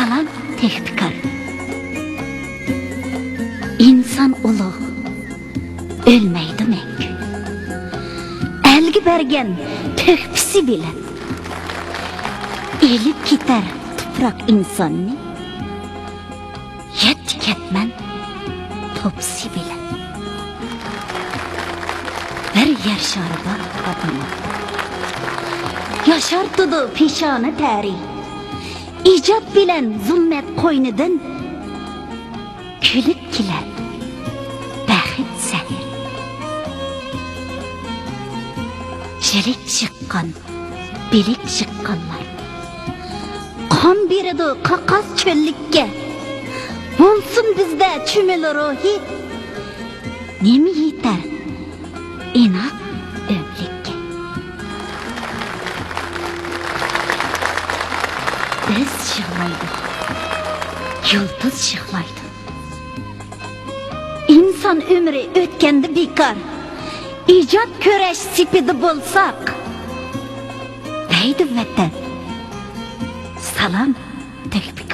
Salam Textikar. İnsan ulug' ölmeydi mek. Elgi bergen töhpisi bilen elip gider tuprak insanını. Yet ketmen topsi bilen. Bir yaşar var adamı. Yaşartıdı pişanı tari. İcat bilen zulmet koynudan külüp giler bəxit səhir. Jilik çıqqan, bilik çıqqanlar qon beridi qaqas çöllikке. Bolsun bizde çümeli ruhi, nemi yeter inak ömlükке. Biz şıqlaydı, yıldız şıqlaydı. İnsan ömrü ötkendi bekar, icat köreş sipidi bolsak. Deydi vatan, salam Textikar.